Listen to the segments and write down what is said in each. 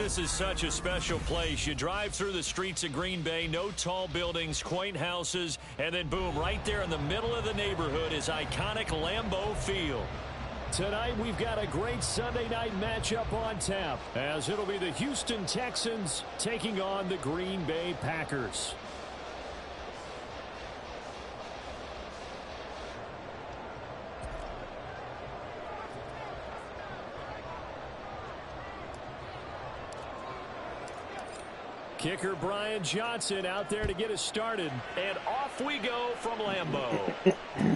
This is such a special place. You drive through the streets of Green Bay, no tall buildings, quaint houses, and then boom, right there in the middle of the neighborhood is iconic Lambeau Field. Tonight we've got a great Sunday night matchup on tap, as it'll be the Houston Texans taking on the Green Bay Packers. Kicker Brian Johnson out there to get us started. And off we go from Lambeau.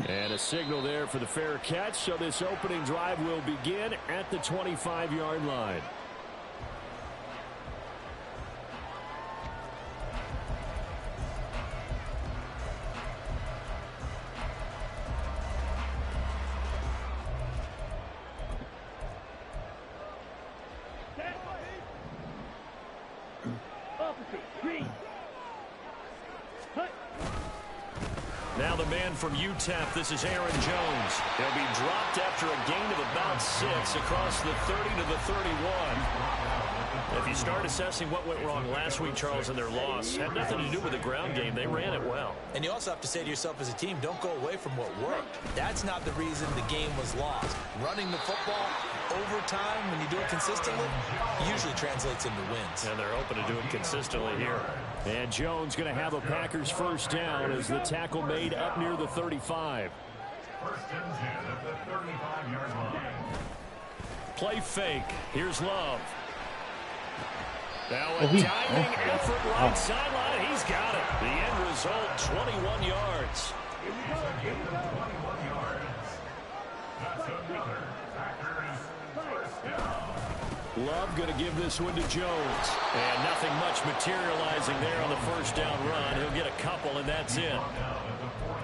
And a signal there for the fair catch. So this opening drive will begin at the 25-yard line. Now the man from UTEP, this is Aaron Jones. He'll be dropped after a gain of about 6 across the 30 to the 31. If you start assessing what went wrong last week, Charles, in their loss, had nothing to do with the ground game. They ran it well. And you also have to say to yourself as a team, don't go away from what worked. That's not the reason the game was lost. Running the football overtime, when you do it consistently, usually translates into wins. And they're hoping to do it consistently here. And Jones going to have a Packers first down as the tackle made up near the 35. First and 10 at the 35-yard line. Play fake. Here's Love. Now a diving effort right sideline. He's got it. The end result, 21 yards. That's another Packers first down. Love going to give this one to Jones. And nothing much materializing there on the first down run. He'll get a couple, and that's it.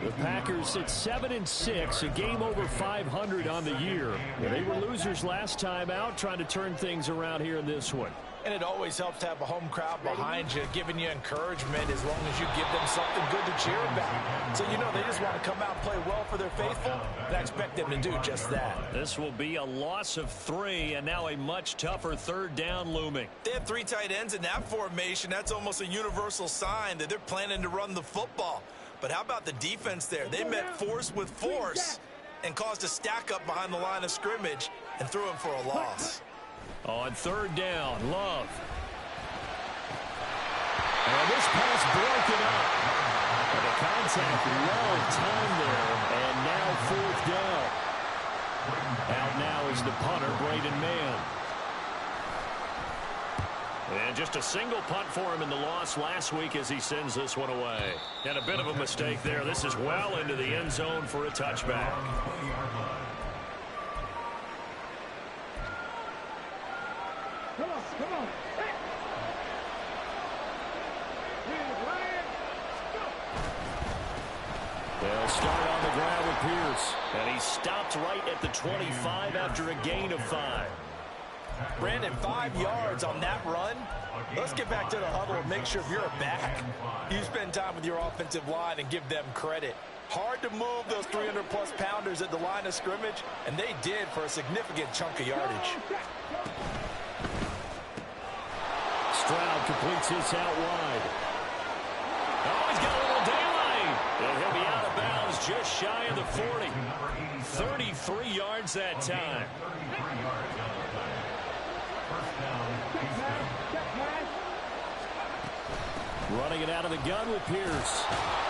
The Packers sit 7-6, a game over 500 on the year. They were losers last time out, trying to turn things around here in this one. And it always helps to have a home crowd behind you, giving you encouragement as long as you give them something good to cheer about. So, you know, they just want to come out and play well for their faithful, and I expect them to do just that. This will be a loss of 3, and now a much tougher third down looming. They have 3 tight ends in that formation. That's almost a universal sign that they're planning to run the football. But how about the defense there? They met force with force and caused a stack up behind the line of scrimmage and threw him for a loss. On third down, Love. And this pass broken up. And the contact well timed there. And now fourth down. Out now is the punter, Braden Mann. And just a single punt for him in the loss last week as he sends this one away. And a bit of a mistake there. This is well into the end zone for a touchback. Come on. They'll start on the ground with Pierce. And he stopped right at the 25 after a gain of 5. Brandon, 5 yards on that run. Let's get back to the huddle and make sure if you're back, you spend time with your offensive line and give them credit. Hard to move those 300-plus pounders at the line of scrimmage, and they did for a significant chunk of yardage. Stroud completes this out wide. Oh, he's got a little daylight. And he'll be out of bounds just shy of the 40. 33 yards that time. Running it out of the gun with Pierce.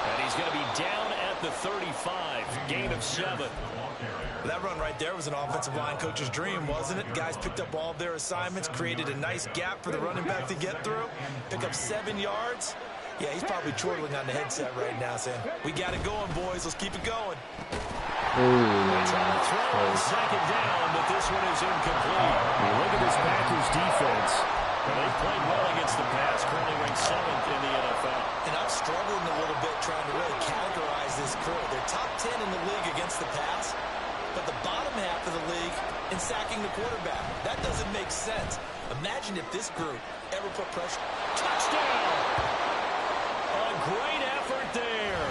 And he's going to be down at the 35. Gain of 7. That run right there was an offensive line coach's dream, wasn't it? Guys picked up all of their assignments, created a nice gap for the running back to get through, pick up 7 yards. Yeah, he's probably chortling on the headset right now saying, we got it going, boys. Let's keep it going. It's on the throw on second down, but this one is incomplete. You look at this Packers defense. They've played well against the pass, currently ranked 7th in the NFL. And I'm struggling a little bit trying to really categorize this crew. They're top 10 in the league against the pass, but the bottom half of the league in sacking the quarterback. That doesn't make sense. Imagine if this group ever put pressure. Touchdown! A great effort there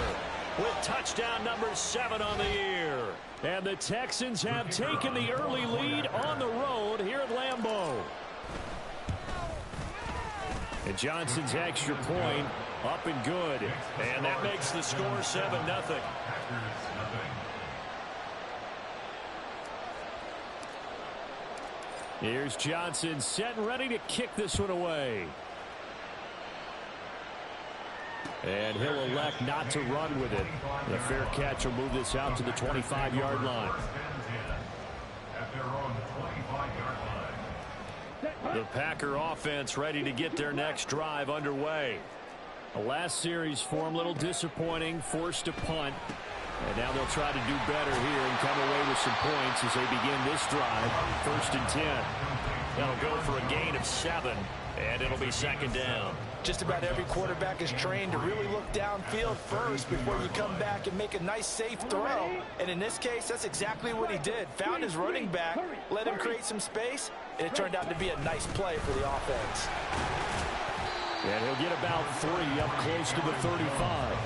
with touchdown number 7 on the year. And the Texans have taken the early lead on the road here at Lambeau. And Johnson's extra point up and good. And that makes the score 7-0. Here's Johnson set and ready to kick this one away. And he'll elect not to run with it. The fair catch will move this out to the 25-yard line. The Packer offense ready to get their next drive underway. The last series for them, a little disappointing, forced a punt. And now they'll try to do better here and come away with some points as they begin this drive. 1st and 10. They'll go for a gain of 7, and it'll be 2nd down. Just about every quarterback is trained to really look downfield first before you come back and make a nice, safe throw. And in this case, that's exactly what he did. Found his running back, let him create some space, and it turned out to be a nice play for the offense. And he'll get about 3 up close to the 35.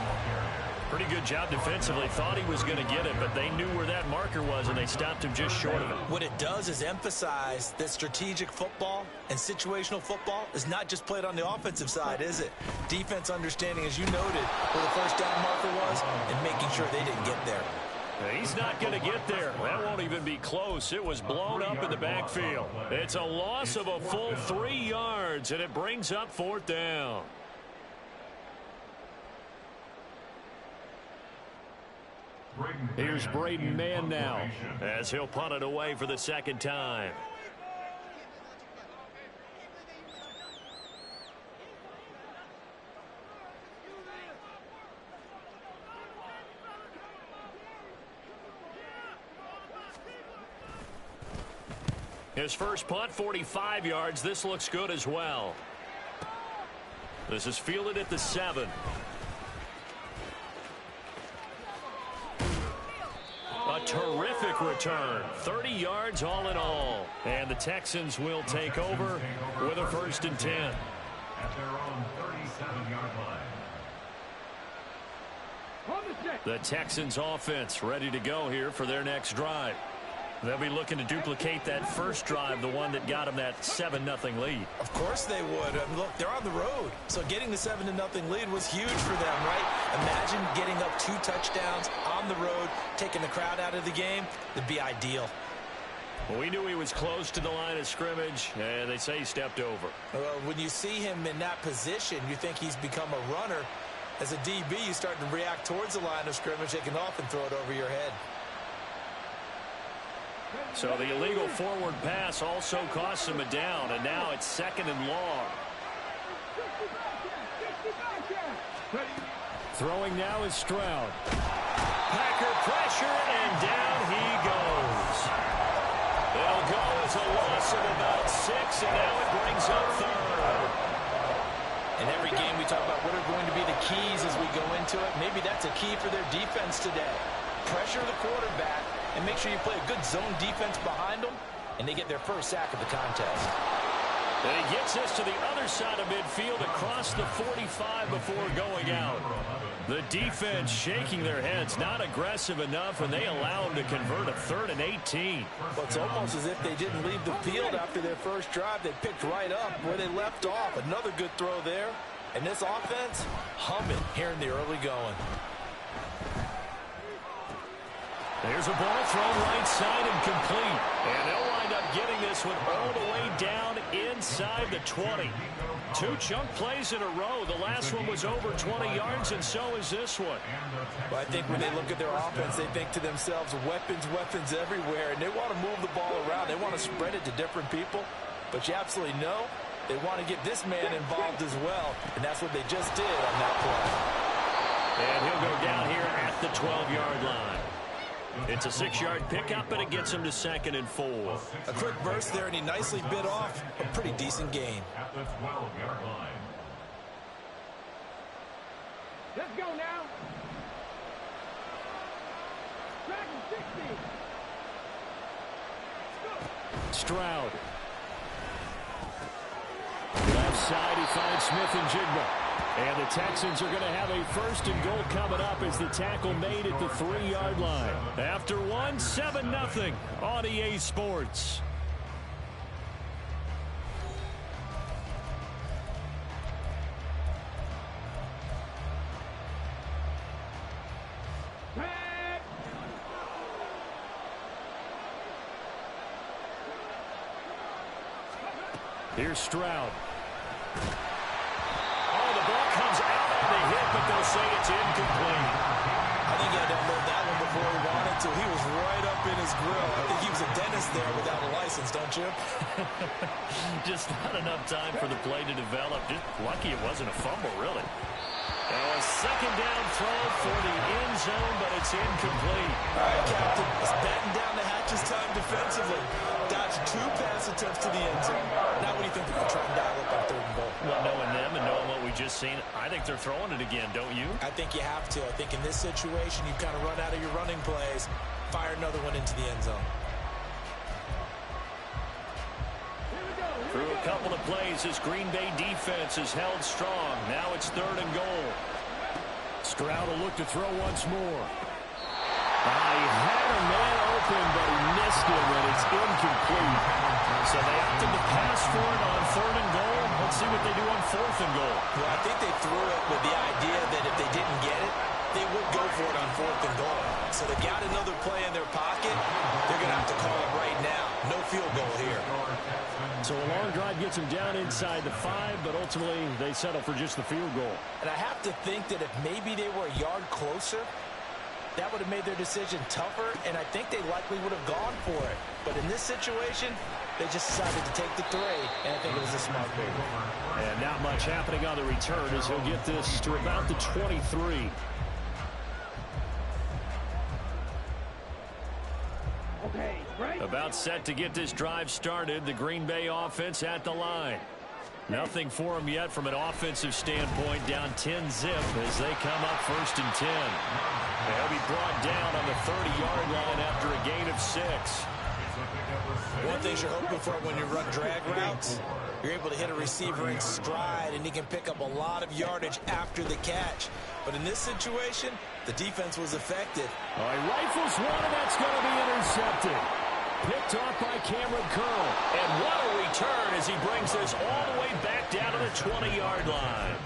Pretty good job defensively. Thought he was going to get it, but they knew where that marker was, and they stopped him just short of it. What it does is emphasize that strategic football and situational football is not just played on the offensive side, is it? Defense understanding, as you noted, where the first down marker was and making sure they didn't get there. He's not going to get there. That won't even be close. It was blown up in the backfield. It's a loss of a full 3 yards, and it brings up 4th down. Here's Braden Mann now as he'll punt it away for the 2nd time. His first punt, 45 yards. This looks good as well. This is fielded at the 7. A terrific return. 30 yards all in all. And the Texans will take over with a 1st and 10. At their own 37-yard line. The Texans offense ready to go here for their next drive. They'll be looking to duplicate that first drive, the one that got them that 7-0 lead. Of course they would. Look, they're on the road, so getting the 7-0 lead was huge for them, right? Imagine getting up 2 touchdowns on the road, taking the crowd out of the game. That'd be ideal. Well, we knew he was close to the line of scrimmage, and they say he stepped over. When you see him in that position, you think he's become a runner. As a DB, you start to react towards the line of scrimmage. They can often throw it over your head. So the illegal forward pass also costs him a down, and now it's 2nd and long. Throwing now is Stroud. Packer pressure, and down he goes. It'll go as a loss of about 6, and now it brings up 3rd. In every game we talk about what are going to be the keys as we go into it. Maybe that's a key for their defense today. Pressure the quarterback and make sure you play a good zone defense behind them, and they get their first sack of the contest. And he gets this to the other side of midfield across the 45 before going out. The defense shaking their heads, not aggressive enough, and they allow him to convert a 3rd and 18. Well, it's almost as if they didn't leave the field after their first drive. They picked right up where they left off. Another good throw there. And this offense, humming here in the early going. There's a ball thrown right side and complete. And they'll wind up getting this one all the way down inside the 20. 2 chunk plays in a row. The last one was over 20 yards, and so is this one. Well, I think when they look at their offense, they think to themselves, weapons, weapons everywhere. And they want to move the ball around. They want to spread it to different people. But you absolutely know they want to get this man involved as well. And that's what they just did on that play. And he'll go down here at the 12-yard line. It's a 6-yard pickup, and it gets him to 2nd and 4. A quick burst there, and he nicely bit off a pretty decent gain. At the 12-yard line. Let's go now. Dragon 60. Stroud. Left side, he finds Smith and Jigba. And the Texans are going to have a 1st and goal coming up as the tackle made at the 3-yard line. After one, 7-0 on EA Sports. Here's Stroud. Oh, the ball comes out on the hit, but they'll say it's incomplete. I think he had to unload that one before he wanted to. He was right up in his grill. I think he was a dentist there without a license, don't you? Just not enough time for the play to develop. Just lucky it wasn't a fumble, really. A second down throw for the end zone, but it's incomplete. All right, Captain, it's batten down the hatches time defensively. Dodge 2 pass attempts to the end zone. Now what do you think they're going to try and dial up on 3rd and goal? Well, knowing them and knowing what we just seen, I think they're throwing it again, don't you? I think you have to. I think in this situation, you kind of run out of your running plays, fire another one into the end zone. Through a couple of plays, this Green Bay defense is held strong. Now it's 3rd and goal. Stroud will look to throw once more. He had a man open, but he missed it, and it's incomplete. So they opted to pass for it on 3rd and goal. Let's see what they do on 4th and goal. Well, I think they threw it with the idea that if they didn't get it, they would go for it on 4th and goal. So they got another play in their pocket. They're going to have to call it right now. No field goal here. So a long drive gets them down inside the 5, but ultimately they settle for just the field goal. And I have to think that if maybe they were a yard closer, that would have made their decision tougher, and I think they likely would have gone for it. But in this situation, they just decided to take the 3, and I think it was a smart move. And not much happening on the return as he'll get this to about the 23. Okay, right. About set to get this drive started. The Green Bay offense at the line. Nothing for them yet from an offensive standpoint. Down 10-zip as they come up 1st and 10. They'll be brought down on the 30-yard line after a gain of 6. One thing you're hoping for when you run drag routes, you're able to hit a receiver in stride, and he can pick up a lot of yardage after the catch. But in this situation, the defense was effective. All right, rifles one, and that's going to be intercepted. Picked off by Cameron Curl. And what a return as he brings this all the way back down to the 20-yard line.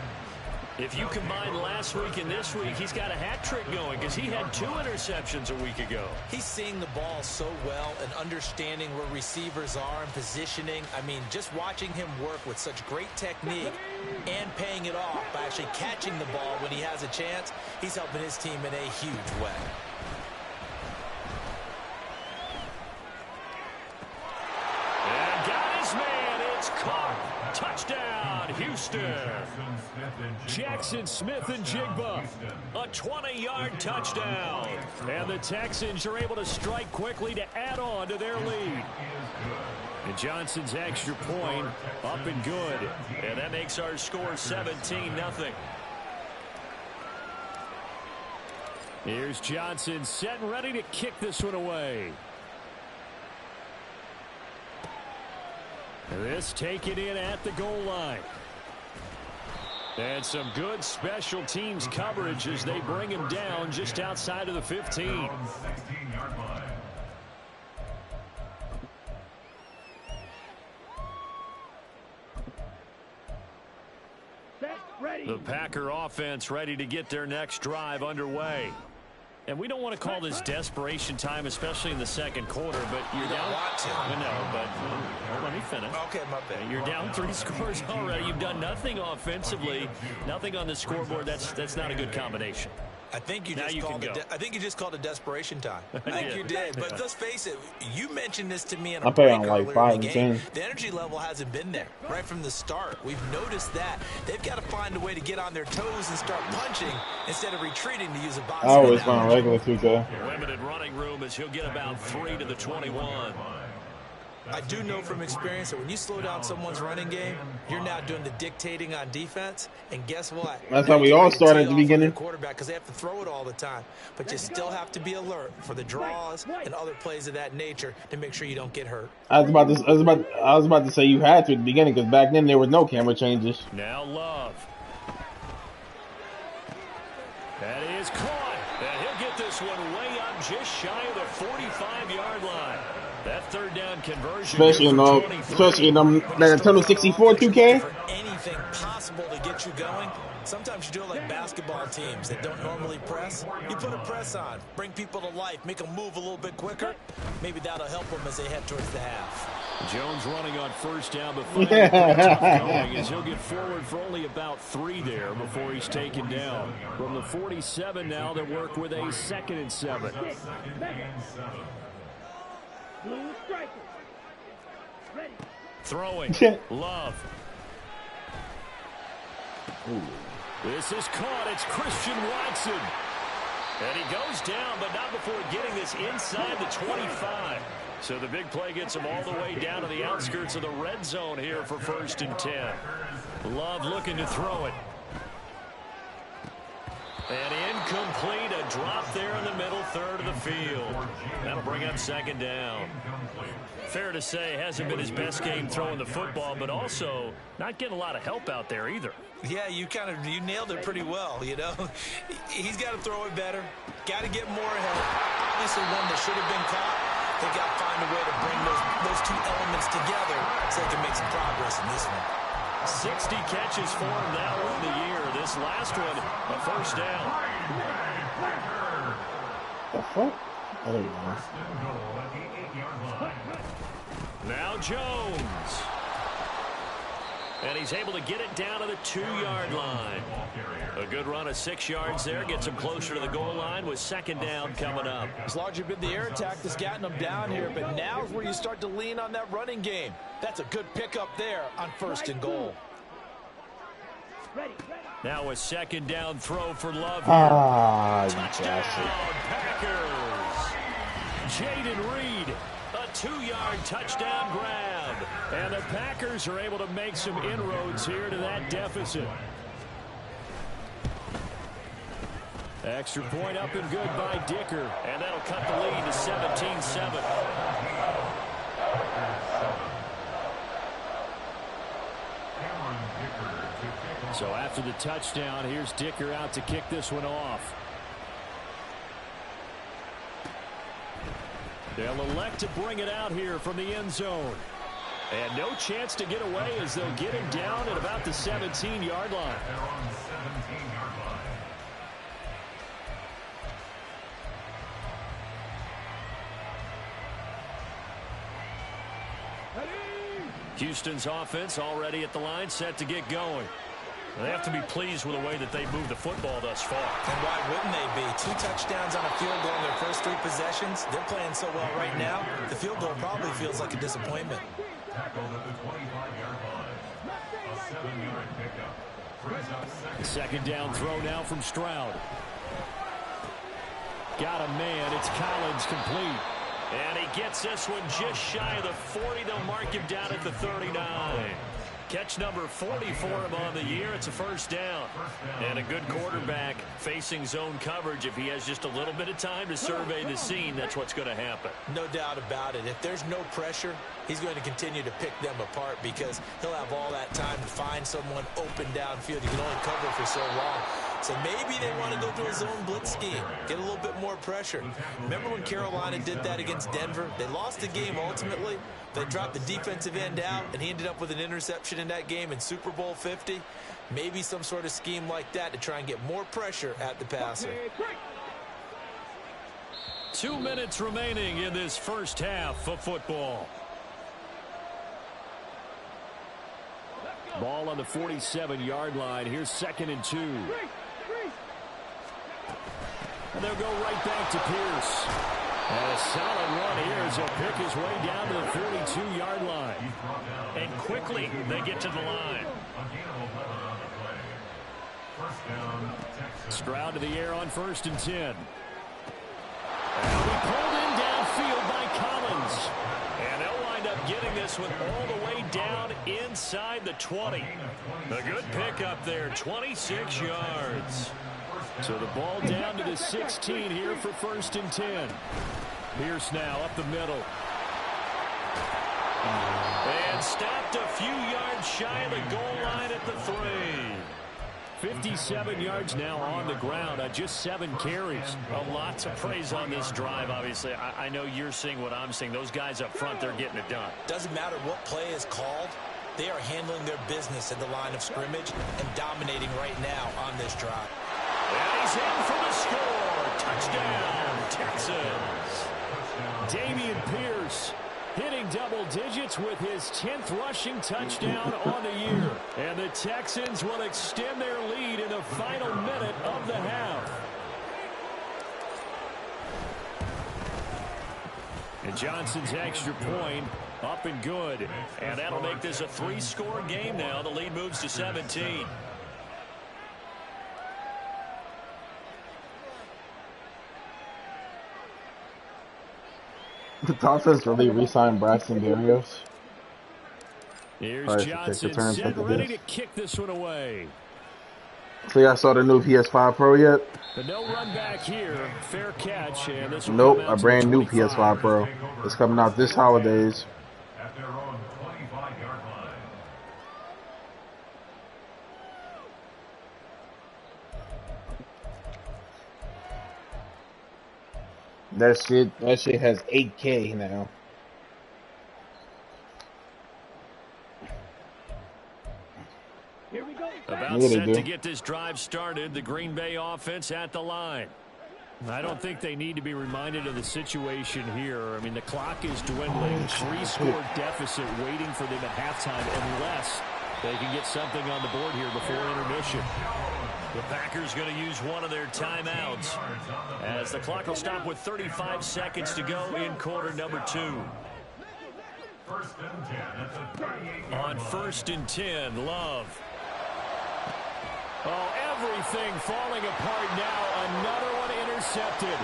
If you combine last week and this week, he's got a hat trick going because he had 2 interceptions a week ago. He's seeing the ball so well and understanding where receivers are and positioning. I mean, just watching him work with such great technique and paying it off by actually catching the ball when he has a chance, he's helping his team in a huge way. And got his man. It's caught. Touchdown, Houston. Jackson Smith and Jigba. A 20-yard touchdown. And the Texans are able to strike quickly to add on to their lead. And Johnson's extra point up and good. And that makes our score 17-0. Here's Johnson set and ready to kick this one away. This taken in at the goal line. And some good special teams coverage as they bring him down just outside of the 15. 16-yard line. Set, ready. The Packer offense ready to get their next drive underway. And we don't want to call this desperation time, especially in the 2nd quarter, but you're down. Want to. No, but well, let me finish. Okay, my bad. You're down 3 scores already. You've done nothing offensively, nothing on the scoreboard. That's not a good combination. I think you Now just you called can it. go. I think you just called it desperation time. I think did. you did. But let's face it. You mentioned this to me in a I put break on like earlier 5 in the and game. 10. The energy level hasn't been there right from the start. We've noticed that they've got to find a way to get on their toes and start punching instead of retreating, to use a boxing I always analogy. run regular 2K. Limited running room as he'll get about 3 to the 21. I do know from experience that when you slow down someone's running game, you're now doing the dictating on defense. And guess what? That's how we all started at the beginning. Quarterback, because they have to throw it all the time. But you still have to be alert for the draws and other plays of that nature to make sure you don't get hurt. I was about to say you had to at the beginning because back then there was no camera changes. Now Love. That is caught. And he'll get this one way up just shy of the 45-yard line. That 3rd down conversion. Especially in that Nintendo 64 2K. For anything possible to get you going, sometimes you do it like basketball teams that don't normally press. You put a press on, bring people to life, make them move a little bit quicker. Maybe that'll help them as they head towards the half. Jones running on first down, but finding it pretty tough going as he'll get forward for only about 3 there before he's taken down. From the 47 now, they work with a 2nd and 7. Throwing. Love. This is caught. It's Christian Watson. And he goes down, but not before getting this inside the 25. So the big play gets him all the way down to the outskirts of the red zone here for 1st and 10. Love looking to throw it. And incomplete, a drop there in the middle third of the field. That'll bring up 2nd down. Fair to say, hasn't been his best game throwing the football, but also not getting a lot of help out there either. Yeah, you nailed it pretty well, you know. He's got to throw it better. Got to get more help. Obviously one that should have been caught. They got to find a way to bring those 2 elements together so they can make some progress in this one. 60 catches for him now in the year. This last one, a 1st down. The fuck? I don't know. Now Jones. And he's able to get it down to the 2-yard line. A good run of 6 yards there. Gets him closer to the goal line with 2nd down coming up. It's largely been the air attack that's gotten them down here, but now is where you start to lean on that running game. That's a good pickup there on 1st and goal. Now a 2nd down throw for Love. Touchdown, Packers. Jaden Reed. A 2-yard touchdown grab. And the Packers are able to make some inroads here to that deficit. Extra point up and good by Dicker. And that'll cut the lead to 17-7. So after the touchdown, here's Dicker out to kick this one off. They'll elect to bring it out here from the end zone. And no chance to get away as they'll get him down at about the 17-yard line. Houston's offense already at the line, set to get going. They have to be pleased with the way that they moved the football thus far. And why wouldn't they be? 2 touchdowns on a field goal in their first 3 possessions. They're playing so well right now, the field goal probably feels like a disappointment. Tackled at the 25-yard line. A 7-yard pickup. Brings up 2nd down throw now from Stroud. Got a man. It's Collins complete. And he gets this one just shy of the 40. They'll mark him down at the 39. Catch number 40 for him on the year. It's a 1st down. And a good quarterback facing zone coverage. If he has just a little bit of time to survey the scene, that's what's going to happen. No doubt about it. If there's no pressure, he's going to continue to pick them apart because he'll have all that time to find someone open downfield. He can only cover for so long. So maybe they want to go to a zone blitz scheme, get a little bit more pressure. Remember when Carolina did that against Denver? They lost the game ultimately. They dropped the defensive end out, and he ended up with an interception in that game in Super Bowl 50. Maybe some sort of scheme like that to try and get more pressure at the passer. 2 minutes remaining in this first half of football. Ball on the 47-yard line. Here's 2nd and 2. And they'll go right back to Pierce. And a solid run here as he'll pick his way down to the 32-yard line. And quickly they get to the line. Stroud to the air on 1st and 10. And he'll be pulled in downfield by Collins. And they'll wind up getting this one all the way down inside the 20. A good pickup there, 26 yards. So the ball down to the 16 here for 1st and 10. Pierce now up the middle. And stopped a few yards shy of the goal line at the 3. 57 yards now on the ground on just 7 carries. A lot to praise on this drive, obviously. I know you're seeing what I'm seeing. Those guys up front, they're getting it done. Doesn't matter what play is called. They are handling their business at the line of scrimmage and dominating right now on this drive. And he's in for the score. Touchdown, Texans. Dameon Pierce Hitting double digits with his 10th rushing touchdown on the year. And the Texans will extend their lead in the final minute of the half. And Johnson's extra point up and good. And that'll make this a 3-score game now. The lead moves to 17. The Dolphins really re-signed Braxton Berrios. Here's Johnson set ready to kick this one away. So y'all saw the new PS5 Pro yet? But no run back here. Fair catch. And this nope, a brand new PS5 Pro. It's coming out this holidays. At their own 25-yard line. That shit has 8K now. Here we go. About set to get this drive started. The Green Bay offense at the line. I don't think they need to be reminded of the situation here. I mean, the clock is dwindling. 3-score deficit waiting for them at halftime unless they can get something on the board here before intermission. The Packers going to use one of their timeouts as the clock will stop with 35 seconds to go in quarter number 2. First and 10 at the 38-yard line. On first and 10, Love. Oh, everything falling apart now. Another one intercepted.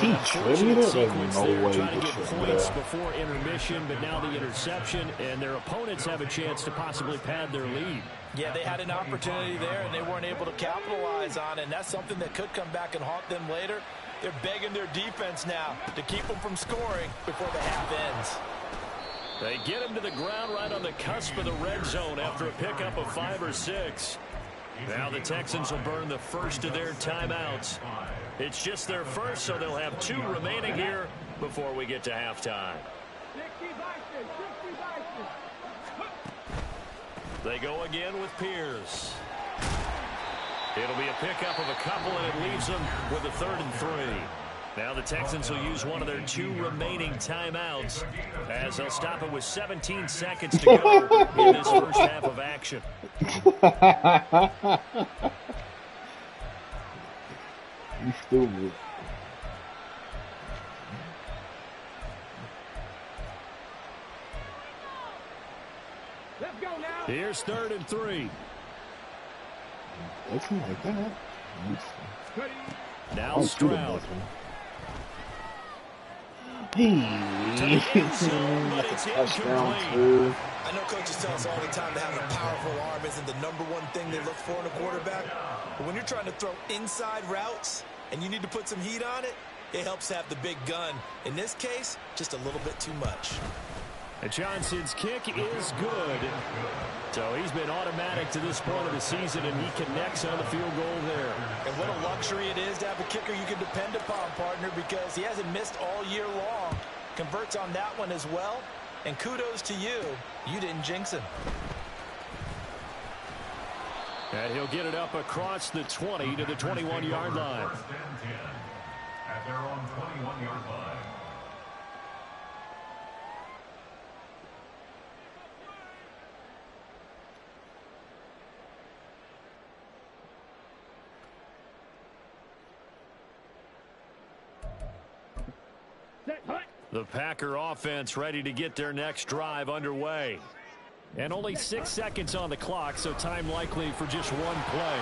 He tributed it? There's no way trying to he get points before intermission, but now the interception, and their opponents have a chance to possibly pad their lead. Yeah, they had an opportunity there, and they weren't able to capitalize on it, and that's something that could come back and haunt them later. They're begging their defense now to keep them from scoring before the half ends. They get him to the ground right on the cusp of the red zone after a pickup of 5 or 6. Now the Texans will burn the first of their timeouts. It's just their first, so they'll have 2 remaining here before we get to halftime. They go again with Pierce. It'll be a pickup of a couple, and it leaves them with a 3rd and 3. Now the Texans will use one of their 2 remaining timeouts as they'll stop it with 17 seconds to go in this first half of action. You stupid. Let's go now. Here's 3rd and 3. It's like that. Now Stroud. That's a touchdown too. I know coaches tell us all the time that having a powerful arm isn't the #1 thing they look for in a quarterback. But when you're trying to throw inside routes and you need to put some heat on it, it helps have the big gun. In this case, just a little bit too much. And Johnson's kick is good. So he's been automatic to this point of the season, and he connects on the field goal there. And what a luxury it is to have a kicker you can depend upon, partner, because he hasn't missed all year long. Converts on that one as well. And kudos to you. You didn't jinx him. And he'll get it up across the 20 to the 21-yard line. First and 10 at their own 21-yard line. The Packer offense ready to get their next drive underway. And only 6 seconds on the clock, so time likely for just one play.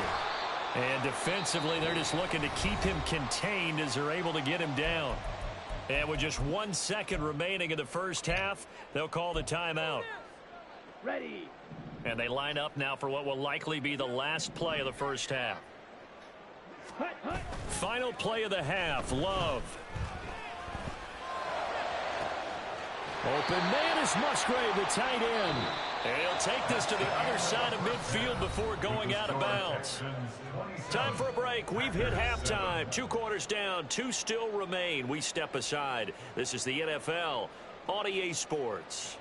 And defensively, they're just looking to keep him contained as they're able to get him down. And with just 1 second remaining in the first half, they'll call the timeout. Ready. And they line up now for what will likely be the last play of the first half. Final play of the half, Love. Open man is Musgrave, the tight end. And he'll take this to the other side of midfield before going out of bounds. Time for a break. We've hit halftime. 2 quarters down, 2 still remain. We step aside. This is the NFL on EA Sports.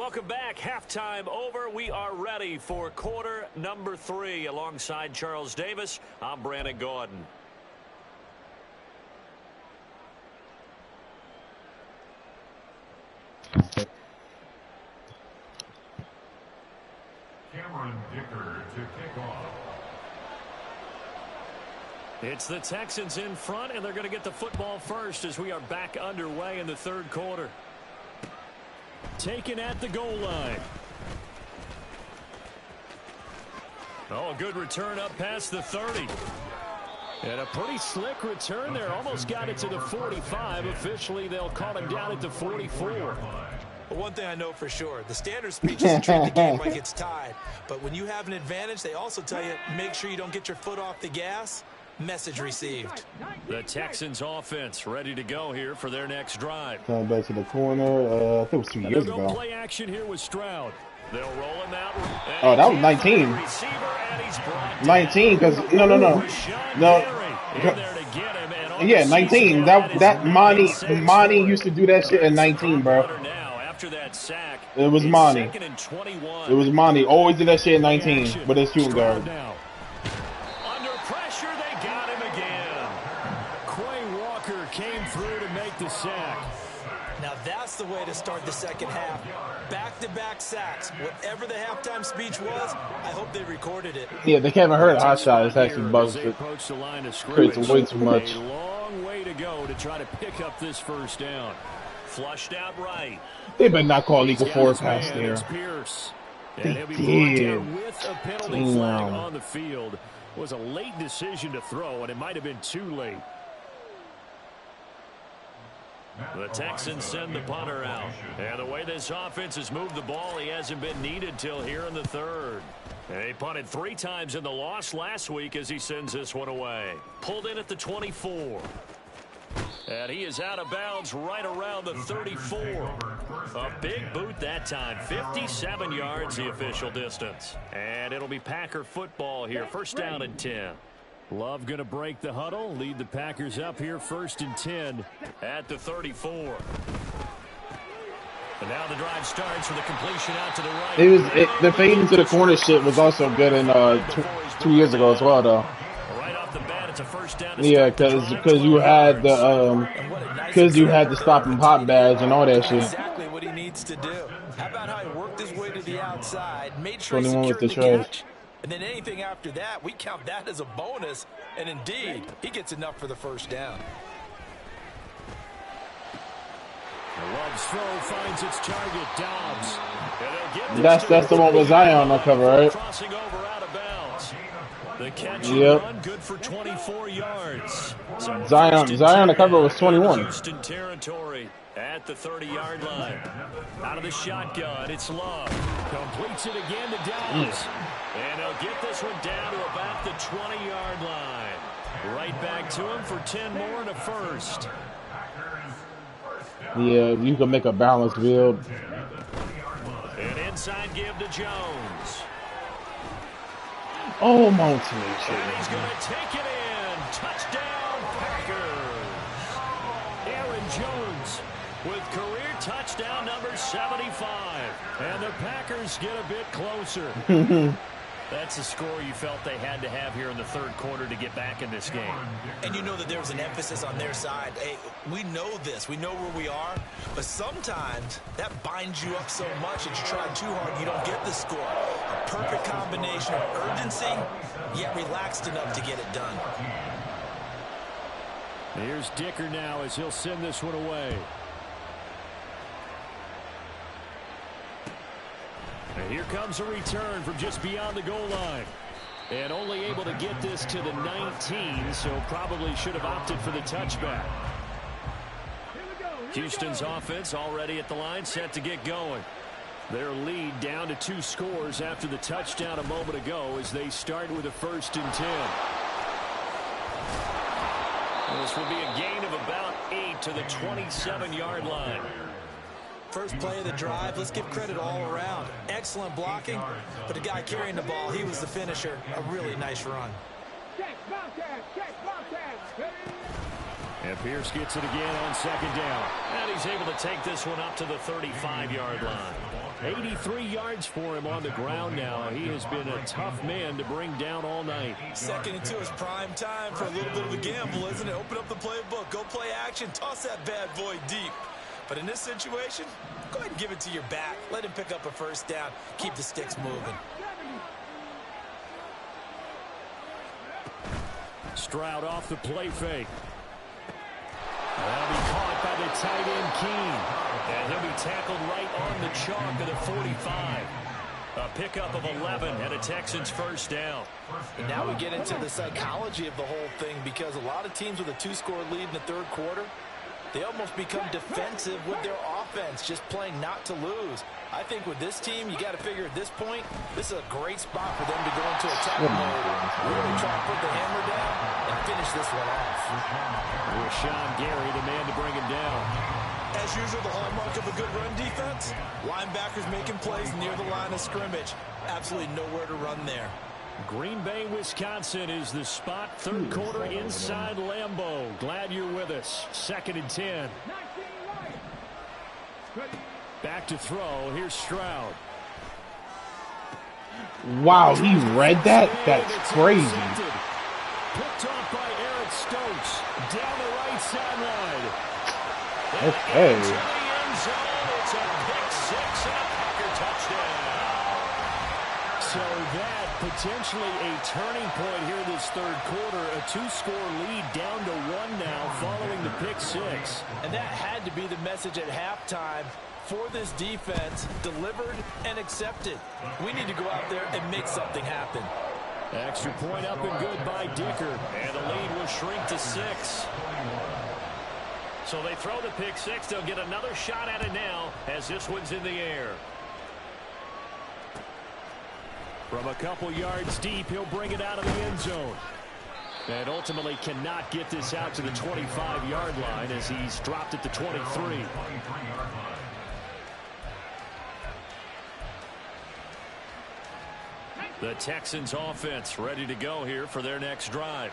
Welcome back. Halftime over. We are ready for quarter number 3. Alongside Charles Davis, I'm Brandon Gordon. Cameron Dicker to kick off. It's the Texans in front, and they're going to get the football first as we are back underway in the third quarter. Taken at the goal line. Oh, a good return up past the 30. And a pretty slick return there. Almost got it to the 45. Officially, they'll call him down at the 44. Well, one thing I know for sure, the standard speech is to treat the game like it's tied. But when you have an advantage, they also tell you, make sure you don't get your foot off the gas. Message received. The Texans offense ready to go here for their next drive. Coming back to the corner. I think it was 2 years ago. Play action here with Stroud. They'll roll him out. Oh, that was 19. 19, because no. Yeah, 19. That Monty used to do that shit at 19, bro. It was Monty. It was Monty. Always did that shit at 19 with his shooting guard. Under pressure, they got him again. Quay Walker came through to make the sack. Now that's the way to start the second half. Back-to-back sacks. Whatever the halftime speech was, I hope they recorded it. Yeah, they haven't heard HotSauce. It's actually busted. Creates way too much. A long way to go to try to pick up this first down. Flushed out right. They better not call legal force pass there. They did. With a penalty flag on the field. It was a late decision to throw, and it might have been too late. The Texans send the punter out. And the way this offense has moved the ball, he hasn't been needed till here in the third. And he punted 3 times in the loss last week as he sends this one away. Pulled in at the 24. And he is out of bounds right around the 34. A big boot that time. 57 yards the official distance. And it'll be Packer football here. First down and 10. Love going to break the huddle, lead the Packers up here first and 10 at the 34. And now the drive starts with a completion out to the right. The fading to the corner shit was also good in 2 years ago as well, though. Right off the bat, it's a first down. Yeah, because you had the stop and pop badge and all that shit. Exactly what he needs to do. How about how he worked his way to the outside, made sure he 21 with secured the the trash. catch. And then anything after that, we count that as a bonus. And indeed, he gets enough for the first down. Love's throw finds its target, Dobbs. That's the one with Zion on cover, right? Crossing over out of bounds. The catch and run, good for 24 yards. So Zion on cover was 21. Houston territory at the 30-yard line. Out of the shotgun, it's Love. Completes it again to Dobbs. And he'll get this one down to about the 20-yard line. Right back to him for 10 more and a first. Yeah, you can make a balanced build. An inside give to Jones. Oh, Mountain. And he's going to take it in. Touchdown, Packers. Aaron Jones with career touchdown number 75. And the Packers get a bit closer. That's a score you felt they had to have here in the third quarter to get back in this game. And you know that there was an emphasis on their side. Hey, we know this. We know where we are. But sometimes that binds you up so much that you try too hard, you don't get the score. A perfect combination of urgency, yet relaxed enough to get it done. Here's Dicker now as he'll send this one away. And here comes a return from just beyond the goal line. And only able to get this to the 19, so probably should have opted for the touchback. Houston's offense already at the line, set to get going. Their lead down to 2 scores after the touchdown a moment ago as they start with a first and 10. This will be a gain of about 8 to the 27-yard line. First play of the drive, let's give credit all around. Excellent blocking, but the guy carrying the ball, he was the finisher. A really nice run. And Pierce gets it again on second down. And he's able to take this one up to the 35-yard line. 83 yards for him on the ground now. He has been a tough man to bring down all night. Second and 2 is prime time for a little bit of a gamble, isn't it? Open up the playbook, go play action, toss that bad boy deep. But in this situation, go ahead and give it to your back. Let him pick up a first down. Keep the sticks moving. Stroud off the play fake. That'll be caught by the tight end, Keene. And he'll be tackled right on the chalk of the 45. A pickup of 11 and a Texans first down. And now we get into the psychology of the whole thing, because a lot of teams with a 2-score lead in the third quarter, they almost become defensive with their offense, just playing not to lose. I think with this team, you got to figure at this point, this is a great spot for them to go into attack mode, really try to put the hammer down and finish this one off. Rashawn Gary, the man to bring him down. As usual, the hallmark of a good run defense, linebackers making plays near the line of scrimmage. Absolutely nowhere to run there. Green Bay, Wisconsin is the spot. Third quarter inside Lambeau. Glad you're with us. 2nd and 10. Back to throw. Here's Stroud. Wow, he read that? That's crazy. Picked off by Eric Stokes. Down the right sideline. Okay. Into the end zone. It's a pick six and a Packer touchdown. So that potentially a turning point here this third quarter. A 2-score lead down to 1 now following the pick six. And that had to be the message at halftime for this defense, delivered and accepted. We need to go out there and make something happen. Extra point up and good by Dicker. And the lead will shrink to 6. So they throw the pick six. They'll get another shot at it now as this one's in the air. From a couple yards deep, he'll bring it out of the end zone. And ultimately cannot get this out to the 25-yard line as he's dropped at the 23. The Texans offense ready to go here for their next drive.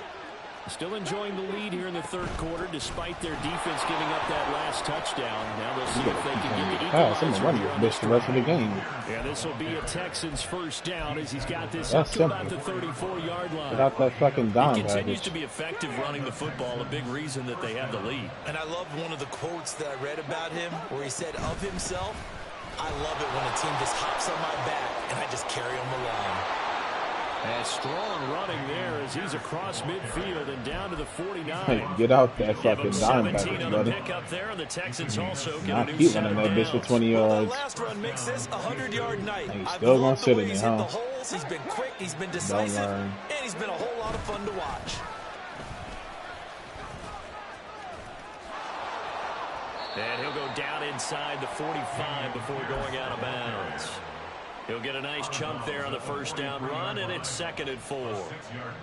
Still enjoying the lead here in the third quarter despite their defense giving up that last touchdown. Now they'll see if they can get the equalizer. The rest of the game. Yeah, this will be a Texans first down as he's got this up to about the 34-yard line. Without that fucking dime he continues to be effective running the football, a big reason that they have the lead. And I love one of the quotes that I read about him where he said of himself, "I love it when a team just hops on my back and I just carry them along." And strong running there as he's across midfield and down to the 49. Hey, get out that fucking dime package, on buddy. the pick up there, and the Texans also get Not a new keep set running of that bitch for downs. 20 yards. Last run makes this a 100-yard night. And he's still gonna sit in there, huh? The holes. He's been quick, he's been decisive, and he's been a whole lot of fun to watch. And he'll go down inside the 45 before going out of bounds. He'll get a nice chunk there on the first down run, and it's 2nd and 4.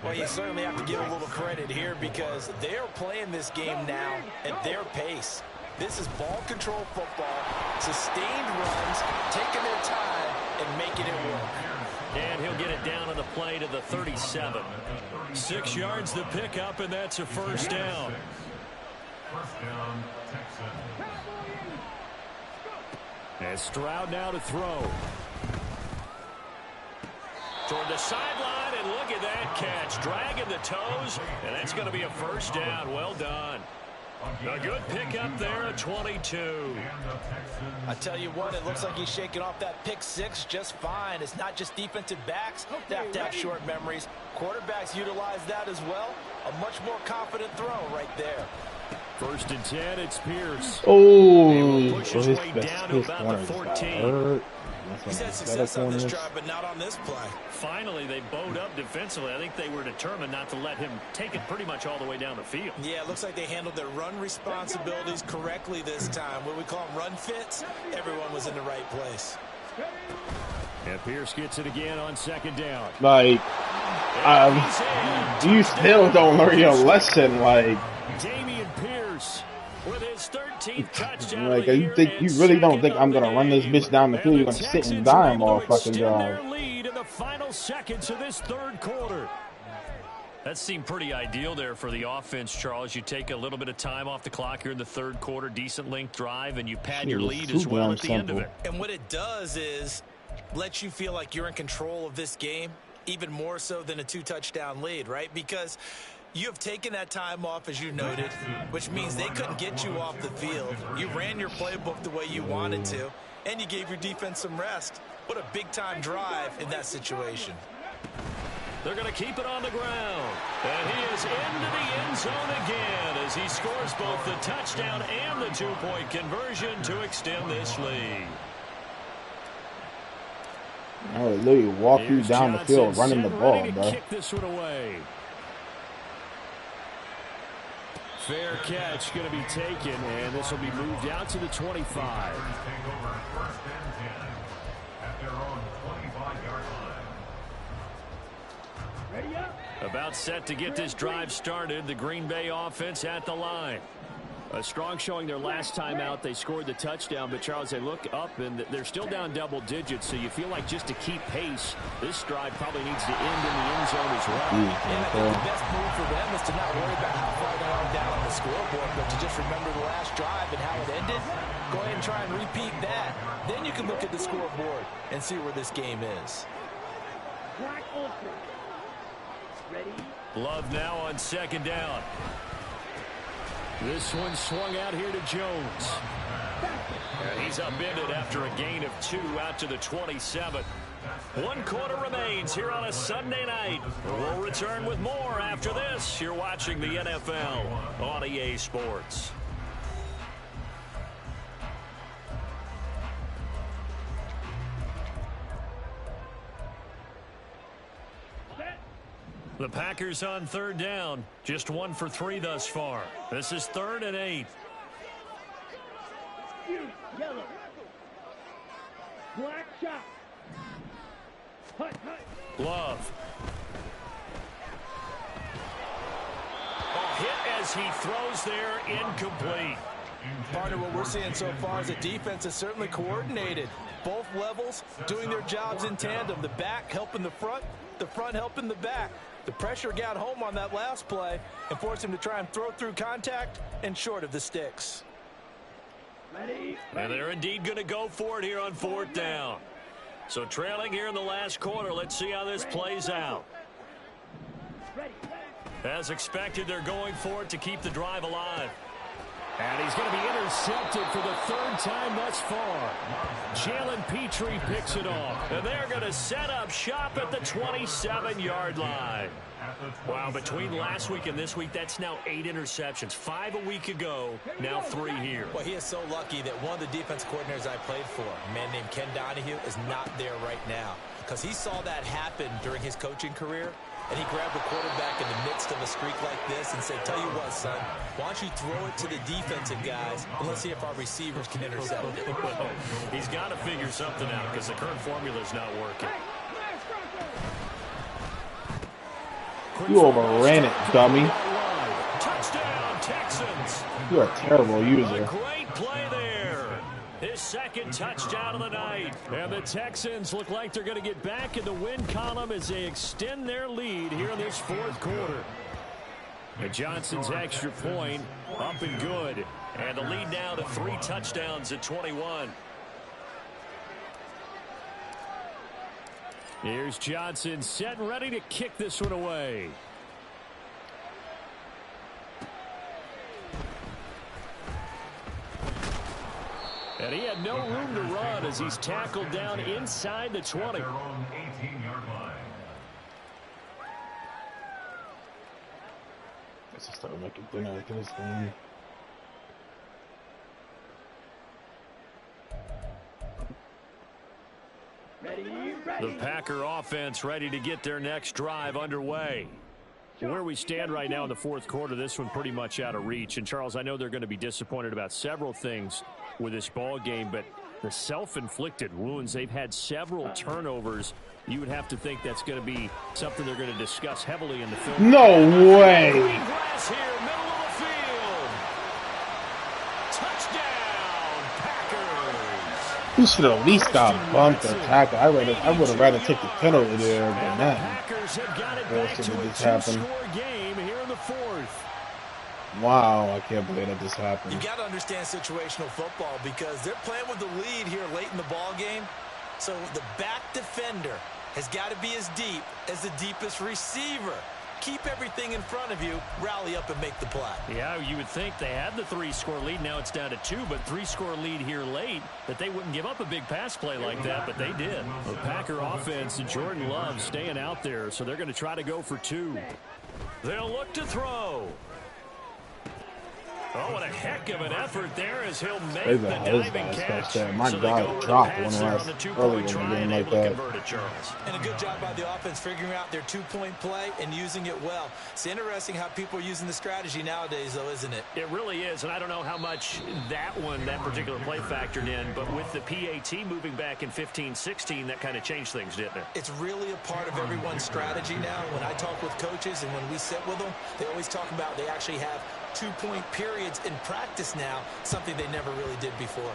Well, you certainly have to give a little credit here because they're playing this game now at their pace. This is ball control football, sustained runs, taking their time, and making it work. And he'll get it down on the play to the 37. 6 yards the pickup, and that's a first down. First down, Texans. And Stroud now to throw. Toward the sideline, and look at that catch. Dragging the toes, and that's going to be a first down. Well done. A good pickup there at 22. I tell you what, it looks like he's shaking off that pick six just fine. It's not just defensive backs that have to have short memories. Quarterbacks utilize that as well. A much more confident throw right there. 1st and 10, it's Pierce. Oh, Push his way down to about the 14. He's had success on this drive, but not on this play. Finally, they bowed up defensively. I think they were determined not to let him take it pretty much all the way down the field. Yeah, it looks like they handled their run responsibilities correctly this time. What we call them run fits, everyone was in the right place. And Pierce gets it again on 2nd down. Like, you still don't learn your lesson, like. Damian Pierce with his 13th touchdown. Like, you really don't think I'm gonna run this bitch down the field? You're gonna sit and dime all fucking drive. Their lead in the final seconds of this third quarter. That seemed pretty ideal there for the offense, Charles. You take a little bit of time off the clock here in the third quarter, decent length drive, and you pad your lead as well at the end of it. And what it does is let you feel like you're in control of this game, even more so than a 2-touchdown lead, right? Because you have taken that time off, as you noted, which means they couldn't get you off the field. You ran your playbook the way you wanted to, and you gave your defense some rest. What a big-time drive in that situation. They're going to keep it on the ground. And he is into the end zone again as he scores both the touchdown and the 2-point conversion to extend this lead. I would literally walk you down the field running the ball, bro. Kick this one away. Fair catch going to be taken, and this will be moved out to the 25. Take over 1st and 10 at their own 25-yard line. Ready up. About set to get this drive started. The Green Bay offense at the line. A strong showing their last time out. They scored the touchdown, but Charles, they look up and they're still down double digits, so you feel like just to keep pace, this drive probably needs to end in the end zone as well. And I think the best move for them is to not worry about how far they are down on the scoreboard, but to just remember the last drive and how it ended. Go ahead and try and repeat that. Then you can look at the scoreboard and see where this game is. Black ultra. Ready? Love now on second down. This one swung out here to Jones. And he's upended after a gain of 2 out to the 27. 1 quarter remains here on a Sunday night. We'll return with more after this. You're watching the NFL on EA Sports. The Packers on third down. Just 1 for 3 thus far. This is 3rd and 8. Yellow. Black shot. Hut, hut. Love. A hit as he throws there, incomplete. Partner, what we're seeing so far is the defense is certainly coordinated. Both levels doing their jobs in tandem. The back helping the front helping the back. The pressure got home on that last play and forced him to try and throw through contact and short of the sticks. Ready. And they're indeed going to go for it here on 4th down. So trailing here in the last quarter. Let's see how this plays out. Ready. As expected, they're going for it to keep the drive alive. And he's going to be intercepted for the 3rd time thus far. Jalen Petrie picks it off. And they're going to set up shop at the 27-yard line. Wow, between last week and this week, that's now 8 interceptions. 5 a week ago, now 3 here. Well, he is so lucky that one of the defense coordinators I played for, a man named Ken Donahue, is not there right now. Because he saw that happen during his coaching career. And he grabbed the quarterback in the midst of a streak like this and said, tell you what, son, why don't you throw it to the defensive guys and let's see if our receivers can intercept it. Well, he's got to figure something out because the current formula is not working. You overran it, dummy. Touchdown, Texans. You're a terrible user. Great play there. His 2nd touchdown of the night. And the Texans look like they're going to get back in the win column as they extend their lead here in this 4th quarter. And Johnson's extra point up and good. And the lead now to 3 touchdowns at 21. Here's Johnson set and ready to kick this one away. And he had no room to run as he's tackled down inside the 20. Their own 18-yard line. Let's just start making dinner after this thing. Ready, ready. The Packer offense ready to get their next drive underway. Where we stand right now in the 4th quarter, this one pretty much out of reach. And, Charles, I know they're going to be disappointed about several things with this ball game, but the self-inflicted wounds, they've had several turnovers. You would have to think that's going to be something they're going to discuss heavily in the film. No way. Green grass here, middle of the field. Touchdown, Packers. He should have at least got bumped or tackled. I would have rather take the penalty there than that. That should have just happened. Game here in the fourth. Wow, I can't believe that just happened. You got to understand situational football because they're playing with the lead here late in the ball game. So the back defender has got to be as deep as the deepest receiver. Keep everything in front of you, rally up and make the play. Yeah, you would think they had the 3-score lead. Now it's down to 2, but 3-score lead here late, that they wouldn't give up a big pass play like that, but they did. The Packer offense and Jordan Love staying out there, so they're going to try to go for 2. They'll look to throw. Oh, what a heck of an effort there as he'll make the diving catch. My God, dropped one last early one like that. And a good job by the offense figuring out their two-point play and using it well. It's interesting how people are using the strategy nowadays, though, isn't it? It really is, and I don't know how much that particular play factored in, but with the PAT moving back in 15-16, that kind of changed things, didn't it? It's really a part of everyone's strategy now. When I talk with coaches and when we sit with them, they always talk about they actually have two-point periods in practice now, something they never really did before.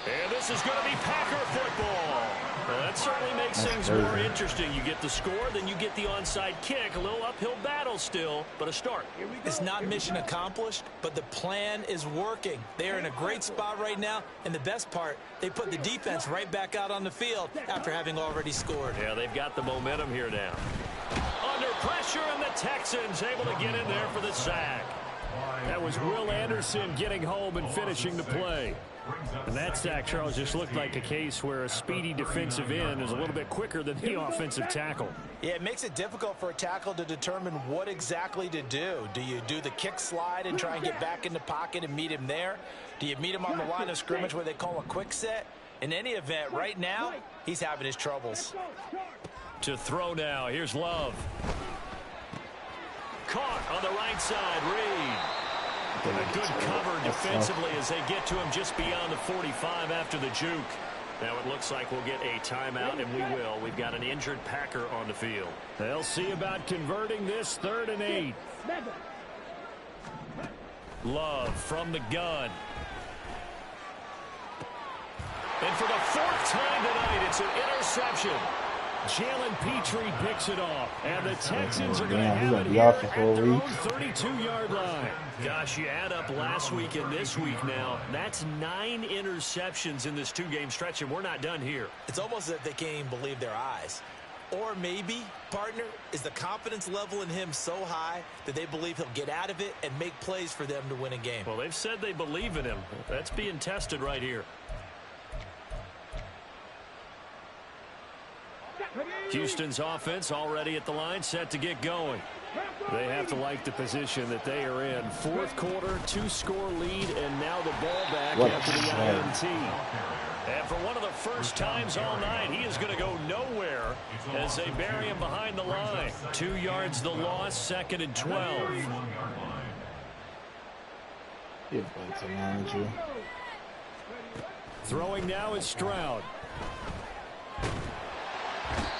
And this is going to be Packer football. Well, that certainly makes things more interesting. You get the score, then you get the onside kick. A little uphill battle still, but a start. It's not mission accomplished, but the plan is working. They are in a great spot right now, and the best part, they put the defense right back out on the field after having already scored. Yeah, they've got the momentum here now. Under pressure, and the Texans able to get in there for the sack. That was Will Anderson getting home and finishing the play. And that sack, Charles, just looked like a case where a speedy defensive end is a little bit quicker than the offensive tackle. Yeah, it makes it difficult for a tackle to determine what exactly to do. Do you do the kick slide and try and get back in the pocket and meet him there? Do you meet him on the line of scrimmage where they call a quick set? In any event, right now, he's having his troubles. To throw now, here's Love. Caught on the right side, Reed. A good cover defensively as they get to him just beyond the 45 after the juke. Now it looks like we'll get a timeout, and we will. We've got an injured Packer on the field. They'll see about converting this 3rd and 8. Love from the gun. And for the 4th time tonight, it's an interception. Jalen Petrie picks it off, and the Texans are going to have it here at their own 32-yard line. Gosh, you add up last week and this week now, that's 9 interceptions in this 2-game stretch, and we're not done here. It's almost as if they can't even believe their eyes. Or maybe, partner, is the confidence level in him so high that they believe he'll get out of it and make plays for them to win a game. Well, they've said they believe in him. That's being tested right here. Houston's offense already at the line, set to get going. They have to like the position that they are in. 4th quarter, 2-score lead, and now the ball back after the INT. And for one of the first times all night, he is going to go nowhere as they bury him behind the line. 2 yards the loss, 2nd and 12. Throwing now is Stroud.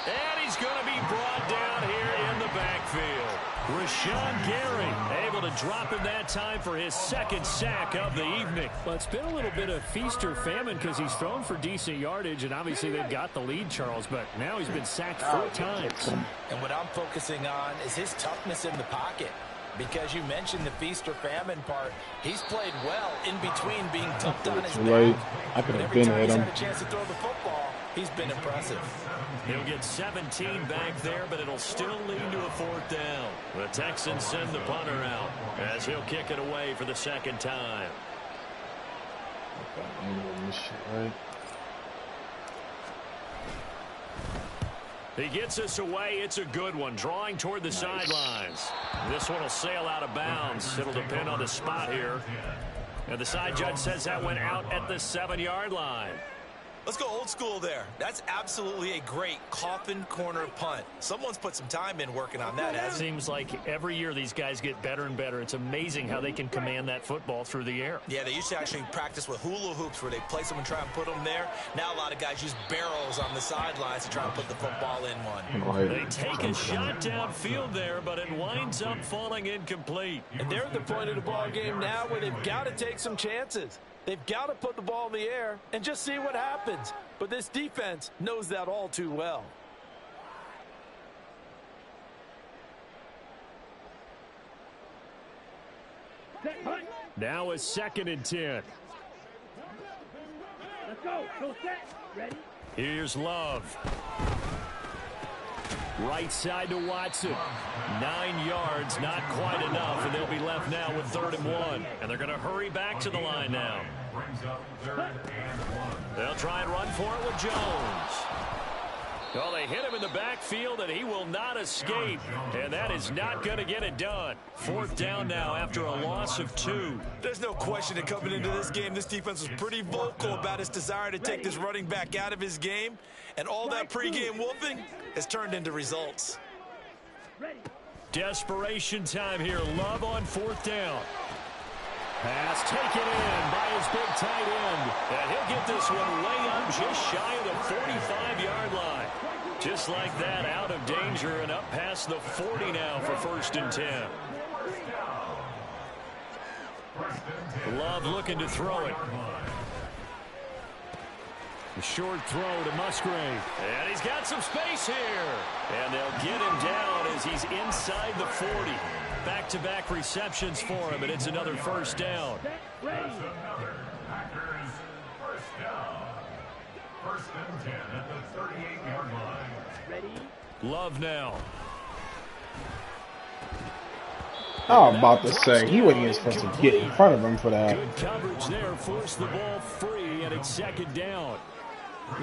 And he's going to be brought down here in the backfield. Rashawn Gary able to drop him that time for his 2nd sack of the evening. Well, it's been a little bit of feast or famine because he's thrown for decent yardage, and obviously they've got the lead, Charles, but now he's been sacked 4 times. And what I'm focusing on is his toughness in the pocket. Because you mentioned the feast or famine part, he's played well in between being tucked on his back. I could have every been time at he's him. had a chance to throw the football, he's been impressive. He'll get 17 back there, but it'll still lead to a 4th down. The Texans send the punter out as he'll kick it away for the 2nd time. He gets us away. It's a good one. Drawing toward the sidelines. This one will sail out of bounds. It'll depend on the spot here. And the side judge says that went out at the 7-yard line. Let's go old school there. That's absolutely a great coffin corner punt. Someone's put some time in working on that. It seems like every year these guys get better and better. It's amazing how they can command that football through the air. Yeah, they used to actually practice with hula hoops where they place them and try and put them there. Now a lot of guys use barrels on the sidelines to try and put the football in one. They take a shot downfield there, but it winds up falling incomplete. And they're at the point of the ball game now where they've got to take some chances. They've got to put the ball in the air and just see what happens. But this defense knows that all too well. Now a 2nd and 10. Let's go. Go set. Ready? Here's Love. Right side to Watson. 9 yards, not quite enough, and they'll be left now with 3rd and 1. And they're going to hurry back to the line now. They'll try and run for it with Jones. Well, they hit him in the backfield, and he will not escape. And that is not going to get it done. 4th down now after a loss of 2. There's no question that coming into this game, this defense was pretty vocal about its desire to take this running back out of his game. And all that pregame wolfing has turned into results. Desperation time here. Love on 4th down. Pass taken in by his big tight end. And he'll get this one way up just shy of the 45-yard line. Just like that, out of danger and up past the 40 now for 1st and 10. Love looking to throw it. The short throw to Musgrave. And he's got some space here. And they'll get him down as he's inside the 40. Back-to-back receptions for him, and it's another 1st down. Packers 1st down. 1st and 10 at the 38-yard line. Ready? Love now. I was about to say, he wasn't even supposed to get in front of him for that. Good coverage there. Force the ball free, and it's 2nd down.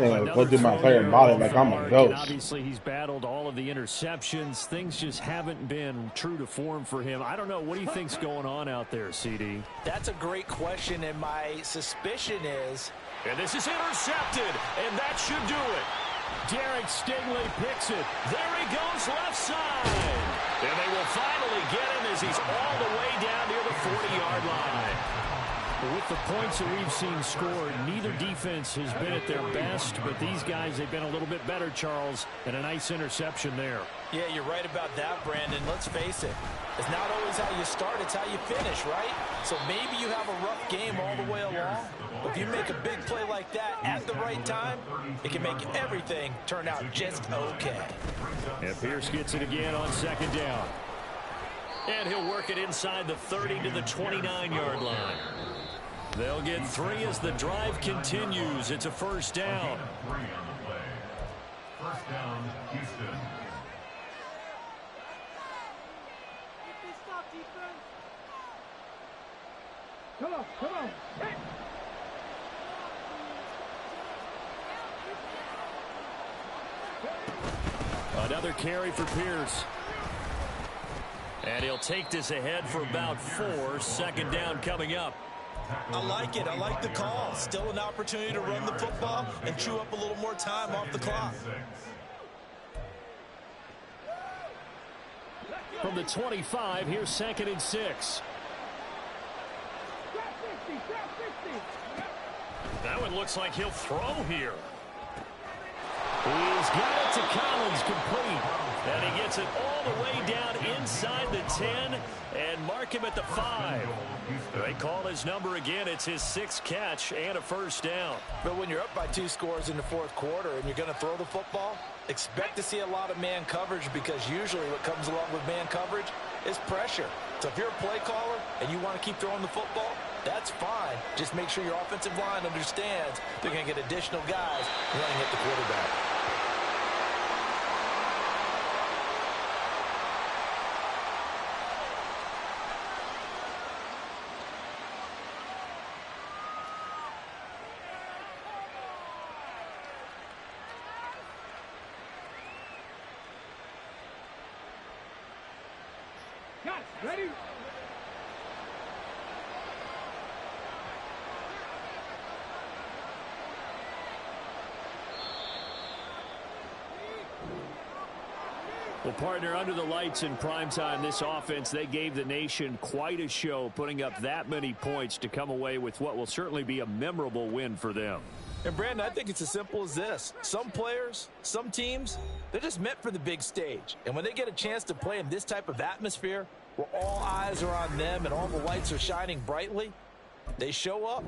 Yeah, go do my favorite body like I'm a ghost. Obviously, he's battled all of the interceptions. Things just haven't been true to form for him. I don't know. What do you think's going on out there, CD? That's a great question, and my suspicion is... And this is intercepted, and that should do it. Derek Stingley picks it. There he goes left side. And they will finally get him as he's all the way down near the 40-yard line. With the points that we've seen scored, neither defense has been at their best, but these guys, they've been a little bit better, Charles, and a nice interception there. Yeah, you're right about that, Brandon. Let's face it. It's not always how you start, it's how you finish, right? So maybe you have a rough game all the way along, but if you make a big play like that at the right time, it can make everything turn out just okay. And Pierce gets it again on 2nd down. And he'll work it inside the 30 to the 29-yard line. They'll get 3 as the drive continues. It's a 1st down. 3 on the play. 1st down, Houston. Come on, come on. Hey. Another carry for Pierce. And he'll take this ahead for about 4. 2nd down coming up. I like it. I like the call. Still an opportunity to run the football and chew up a little more time off the clock. From the 25, here's 2nd and 6. That one looks like he'll throw here. He's got it to Collins, complete. And he gets it all the way down inside the 10 and mark him at the 5. They call his number again. It's his 6th catch and a 1st down. But when you're up by 2 scores in the 4th quarter and you're going to throw the football, expect to see a lot of man coverage, because usually what comes along with man coverage is pressure. So if you're a play caller and you want to keep throwing the football, that's fine. Just make sure your offensive line understands they're going to get additional guys running at the quarterback. Got it. Ready? Well, partner, under the lights in primetime, this offense, they gave the nation quite a show, putting up that many points to come away with what will certainly be a memorable win for them. And, Brandon, I think it's as simple as this. Some players, some teams, they're just meant for the big stage. And when they get a chance to play in this type of atmosphere, where all eyes are on them and all the lights are shining brightly, they show up